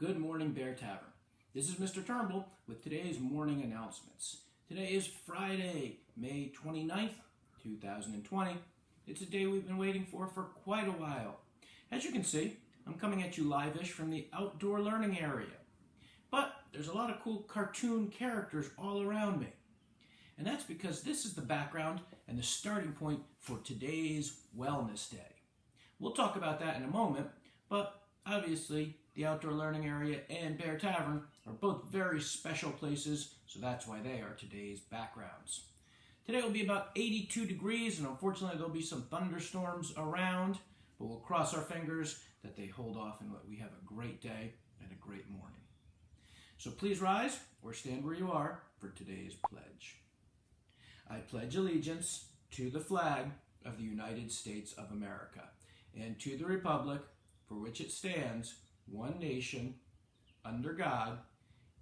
Good morning, Bear Tavern. This is Mr. Turnbull with today's morning announcements. Today is Friday, May 29th, 2020. It's a day we've been waiting for quite a while. As you can see, I'm coming at you live-ish from the outdoor learning area. But there's a lot of cool cartoon characters all around me. And that's because this is the background and the starting point for today's Wellness Day. We'll talk about that in a moment, but obviously the outdoor learning area and Bear Tavern are both very special places, so that's why they are today's backgrounds. Today will be about 82 degrees, and unfortunately there'll be some thunderstorms around, but we'll cross our fingers that they hold off and we have a great day and a great morning. So please rise or stand where you are for today's pledge. I pledge allegiance to the flag of the United States of America and to the republic for which it stands, one nation, under God,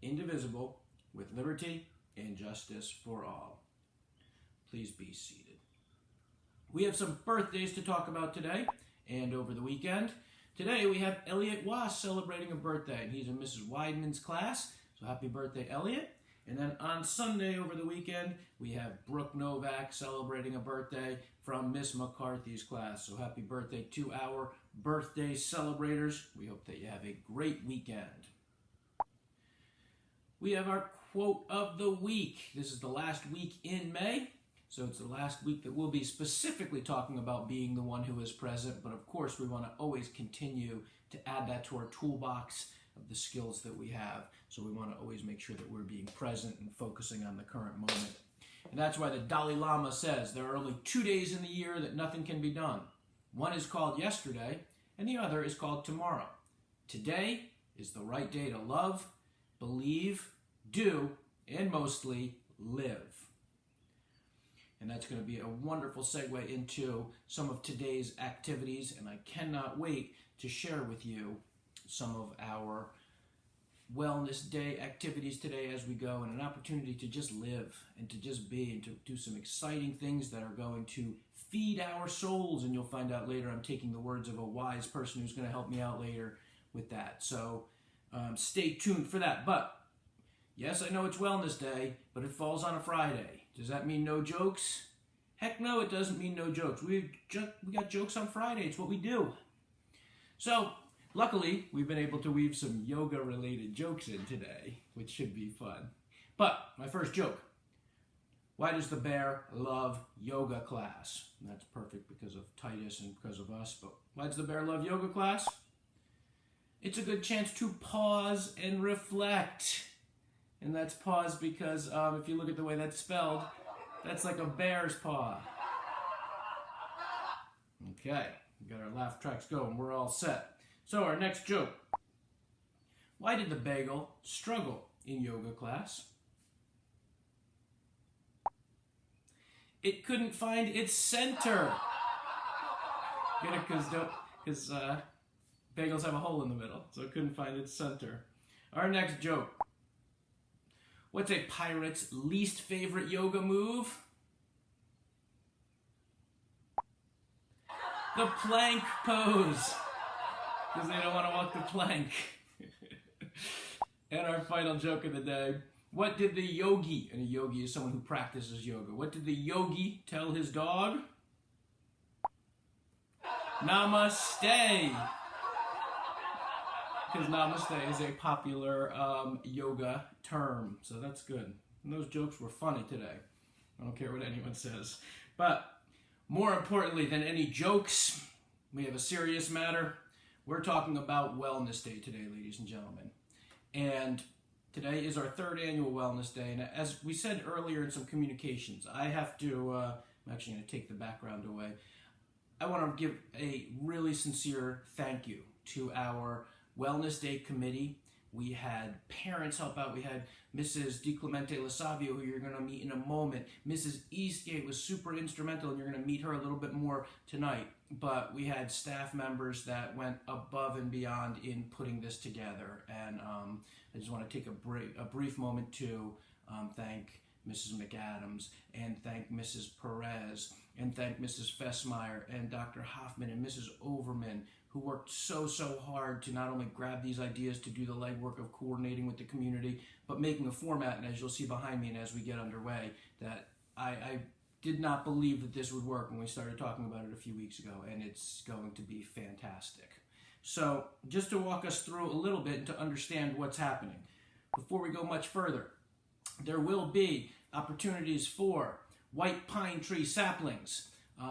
indivisible, with liberty and justice for all. Please be seated. We have some birthdays to talk about today and over the weekend. Today we have Elliot Wass celebrating a birthday, and he's in Mrs. Weidman's class, so happy birthday, Elliot. And then on Sunday over the weekend, we have Brooke Novak celebrating a birthday from Miss McCarthy's class. So happy birthday to our birthday celebrators. We hope that you have a great weekend. We have our quote of the week. This is the last week in May. So it's the last week that we'll be specifically talking about being the one who is present. But of course, we want to always continue to add that to our toolbox of the skills that we have. So we want to always make sure that we're being present and focusing on the current moment. And that's why the Dalai Lama says there are only 2 days in the year that nothing can be done. One is called yesterday, and the other is called tomorrow. Today is the right day to love, believe, do, and mostly live. And that's going to be a wonderful segue into some of today's activities, and I cannot wait to share with you some of our Wellness Day activities today as we go, and an opportunity to just live and to just be and to do some exciting things that are going to feed our souls. And you'll find out later I'm taking the words of a wise person who's going to help me out later with that. So stay tuned for that. But yes, I know it's Wellness Day, but it falls on a Friday. Does that mean no jokes? Heck no, it doesn't mean no jokes. We got jokes on Friday. It's what we do. So luckily, we've been able to weave some yoga-related jokes in today, which should be fun. But my first joke: why does the bear love yoga class? And that's perfect because of Titus and because of us, but why does the bear love yoga class? It's a good chance to pause and reflect. And that's pause because if you look at the way that's spelled, that's like a bear's paw. Okay, we got our laugh tracks going. We're all set. So our next joke: why did the bagel struggle in yoga class? It couldn't find its center. Get it? Because bagels have a hole in the middle, so it couldn't find its center. Our next joke: what's a pirate's least favorite yoga move? The plank pose. Because they don't want to walk the plank. And our final joke of the day: what did the yogi, and a yogi is someone who practices yoga, what did the yogi tell his dog? Namaste. Because namaste is a popular yoga term, so that's good. And those jokes were funny today. I don't care what anyone says. But more importantly than any jokes, we have a serious matter. We're talking about Wellness Day today, ladies and gentlemen. And today is our third annual Wellness Day. And as we said earlier in some communications, I have to, I'm actually going to take the background away. I want to give a really sincere thank you to our Wellness Day committee. We had parents help out. We had Mrs. DiClemente Lasavio, who you're going to meet in a moment. Mrs. Eastgate was super instrumental, and you're going to meet her a little bit more tonight. But we had staff members that went above and beyond in putting this together. And I just want to take a brief moment to thank Mrs. McAdams, and thank Mrs. Perez, and thank Mrs. Fessmeyer, and Dr. Hoffman, and Mrs. Overman who worked so hard to not only grab these ideas to do the legwork of coordinating with the community, but making a format, and as you'll see behind me and as we get underway, that I did not believe that this would work when we started talking about it a few weeks ago, and it's going to be fantastic. So just to walk us through a little bit and to understand what's happening, before we go much further, there will be opportunities for white pine tree saplings.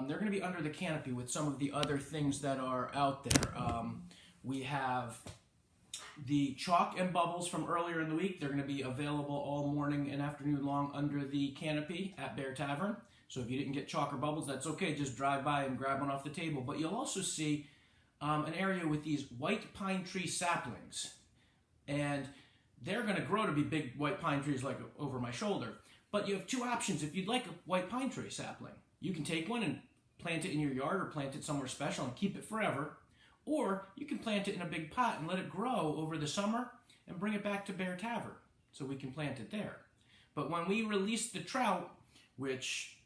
They're going to be under the canopy with some of the other things that are out there. We have the chalk and bubbles from earlier in the week. They're going to be available all morning and afternoon long under the canopy at Bear Tavern. So if you didn't get chalk or bubbles, that's okay. Just drive by and grab one off the table. But you'll also see an area with these white pine tree saplings. And they're going to grow to be big white pine trees like over my shoulder. But you have two options. If you'd like a white pine tree sapling, you can take one and plant it in your yard or plant it somewhere special and keep it forever. Or you can plant it in a big pot and let it grow over the summer and bring it back to Bear Tavern so we can plant it there. But when we release the trout, which,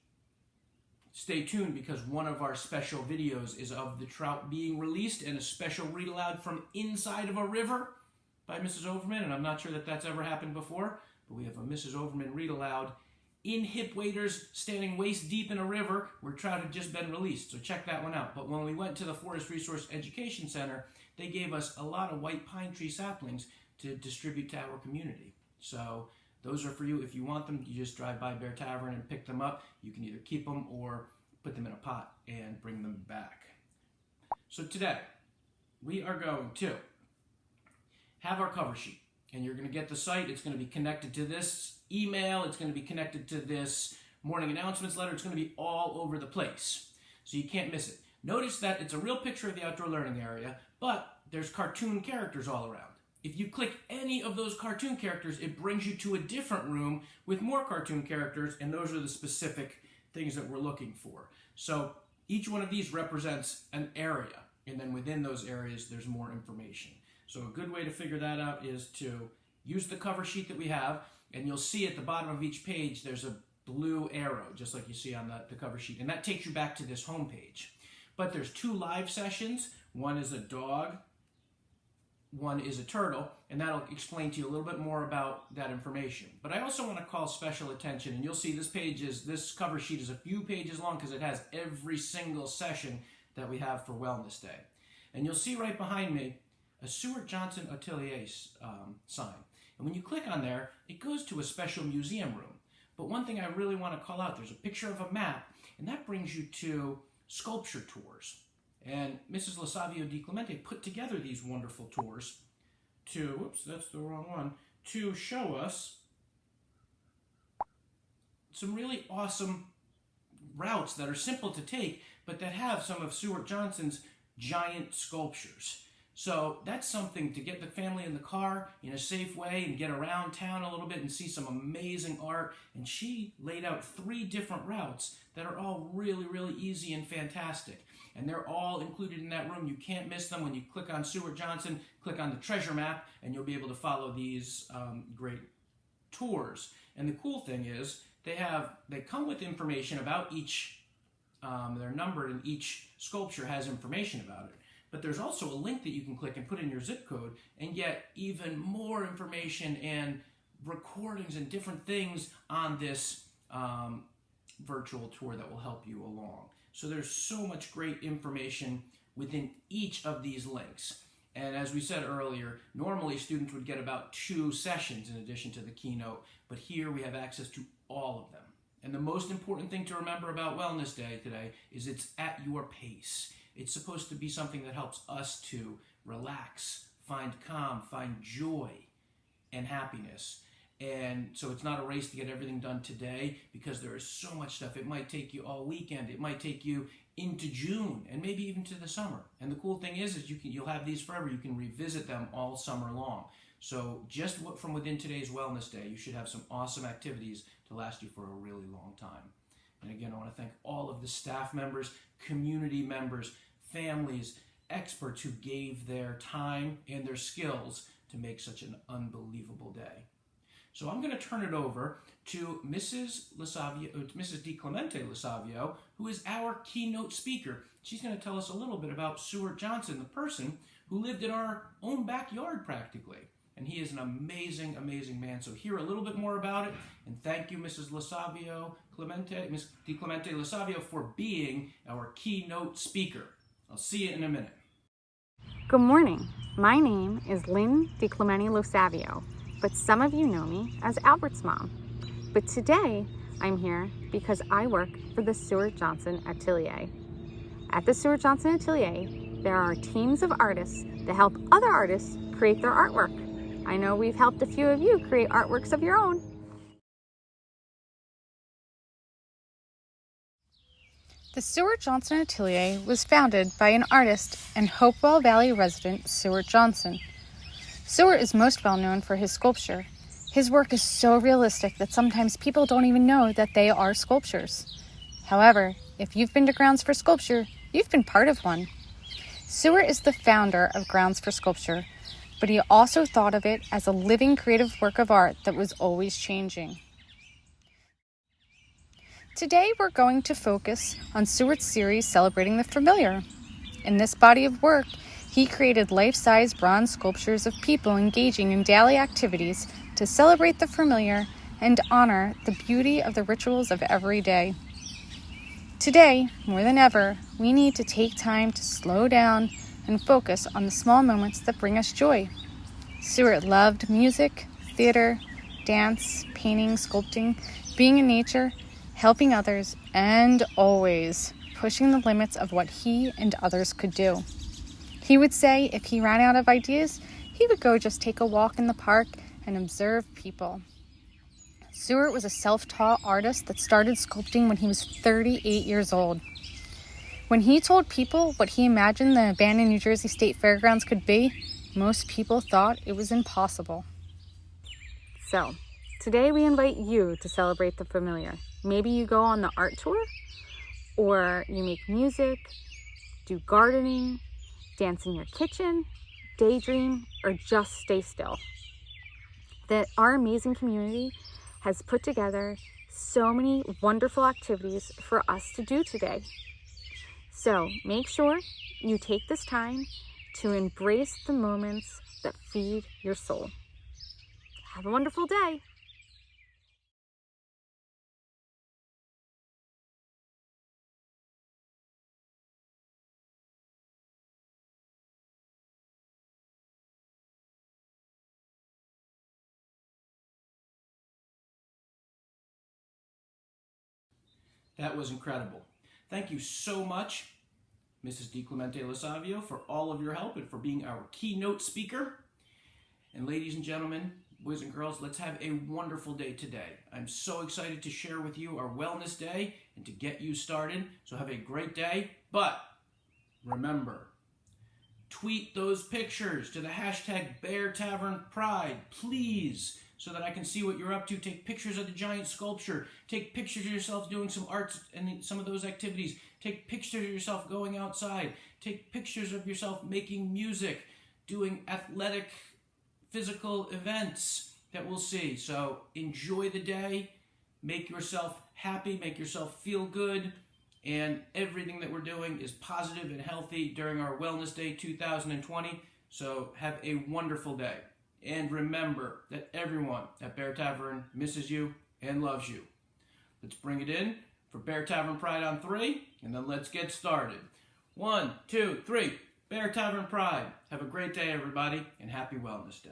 stay tuned because one of our special videos is of the trout being released and a special read aloud from inside of a river by Mrs. Overman, and I'm not sure that that's ever happened before, but we have a Mrs. Overman read aloud in hip waders standing waist deep in a river where trout had just been released, so check that one out. But when we went to the Forest Resource Education Center, they gave us a lot of white pine tree saplings to distribute to our community. So those are for you. If you want them, you just drive by Bear Tavern and pick them up. You can either keep them or put them in a pot and bring them back. So today, we are going to have our cover sheet. And you're going to get the site. It's going to be connected to this email. It's going to be connected to this morning announcements letter. It's going to be all over the place. So you can't miss it. Notice that it's a real picture of the outdoor learning area, but there's cartoon characters all around. If you click any of those cartoon characters, it brings you to a different room with more cartoon characters, and those are the specific things that we're looking for. So each one of these represents an area, and then within those areas, there's more information. So a good way to figure that out is to use the cover sheet that we have, and you'll see at the bottom of each page there's a blue arrow, just like you see on the cover sheet, and that takes you back to this home page. But there's two live sessions. One is a dog, one is a turtle, and that'll explain to you a little bit more about that information. But I also want to call special attention, and you'll see this cover sheet is a few pages long because it has every single session that we have for Wellness Day. And you'll see right behind me a Stuart Johnson Atelier sign. And when you click on there, it goes to a special museum room. But one thing I really want to call out, there's a picture of a map, and that brings you to sculpture tours. And Mrs. LaSavio Di Clemente put together these wonderful tours to, whoops, that's the wrong one, to show us some really awesome routes that are simple to take, but that have some of Stuart Johnson's giant sculptures. So that's something to get the family in the car in a safe way and get around town a little bit and see some amazing art. And she laid out 3 different routes that are all really, really easy and fantastic. And they're all included in that room. You can't miss them. When you click on Stuart Johnson, click on the treasure map, and you'll be able to follow these great tours. And the cool thing is they come with information about each, they're numbered, and each sculpture has information about it. But there's also a link that you can click and put in your zip code and get even more information and recordings and different things on this virtual tour that will help you along. So there's so much great information within each of these links. And as we said earlier, normally students would get about 2 sessions in addition to the keynote, but here we have access to all of them. And the most important thing to remember about Wellness Day today is it's at your pace. It's supposed to be something that helps us to relax, find calm, find joy and happiness. And so it's not a race to get everything done today because there is so much stuff. It might take you all weekend. It might take you into June and maybe even to the summer. And the cool thing is you'll have these forever. You can revisit them all summer long. So just from within today's Wellness Day, you should have some awesome activities to last you for a really long time. And again, I want to thank all of the staff members, community members, families, experts who gave their time and their skills to make such an unbelievable day. So I'm going to turn it over to Mrs. DiClemente Lasavio, who is our keynote speaker. She's going to tell us a little bit about Seward Johnson, the person who lived in our own backyard practically. And he is an amazing, amazing man. So hear a little bit more about it. And thank you, Mrs. Miss DiClemente Lasavio, for being our keynote speaker. I'll see you in a minute. Good morning. My name is Lynn DiClemente Lasavio, but some of you know me as Albert's mom. But today I'm here because I work for the Seward Johnson Atelier. At the Seward Johnson Atelier, there are teams of artists that help other artists create their artwork. I know we've helped a few of you create artworks of your own. The Seward Johnson Atelier was founded by an artist and Hopewell Valley resident, Seward Johnson. Seward is most well known for his sculpture. His work is so realistic that sometimes people don't even know that they are sculptures. However, if you've been to Grounds for Sculpture, you've been part of one. Seward is the founder of Grounds for Sculpture, but he also thought of it as a living creative work of art that was always changing. Today we're going to focus on Seward's series celebrating the familiar. In this body of work, he created life-size bronze sculptures of people engaging in daily activities to celebrate the familiar and honor the beauty of the rituals of every day. Today, more than ever, we need to take time to slow down and focus on the small moments that bring us joy. Seward loved music, theater, dance, painting, sculpting, being in nature, helping others, and always pushing the limits of what he and others could do. He would say if he ran out of ideas, he would go just take a walk in the park and observe people. Seward was a self-taught artist that started sculpting when he was 38 years old. When he told people what he imagined the abandoned New Jersey State Fairgrounds could be, most people thought it was impossible. So, today we invite you to celebrate the familiar. Maybe you go on the art tour, or you make music, do gardening, dance in your kitchen, daydream, or just stay still. Our amazing community has put together so many wonderful activities for us to do today. So make sure you take this time to embrace the moments that feed your soul. Have a wonderful day. That was incredible. Thank you so much, Mrs. DiClemente Lasavio, for all of your help and for being our keynote speaker. And ladies and gentlemen, boys and girls, let's have a wonderful day today. I'm so excited to share with you our Wellness Day and to get you started. So have a great day. But remember, tweet those pictures to the hashtag Bear Tavern Pride, please, so that I can see what you're up to. Take pictures of the giant sculpture. Take pictures of yourself doing some arts and some of those activities. Take pictures of yourself going outside. Take pictures of yourself making music, doing athletic, physical events that we'll see. So enjoy the day. Make yourself happy. Make yourself feel good. And everything that we're doing is positive and healthy during our Wellness Day 2020. So have a wonderful day. And remember that everyone at Bear Tavern misses you and loves you. Let's bring it in for Bear Tavern Pride on 3, and then let's get started. 1, 2, 3. Bear Tavern Pride. Have a great day, everybody, and happy Wellness Day.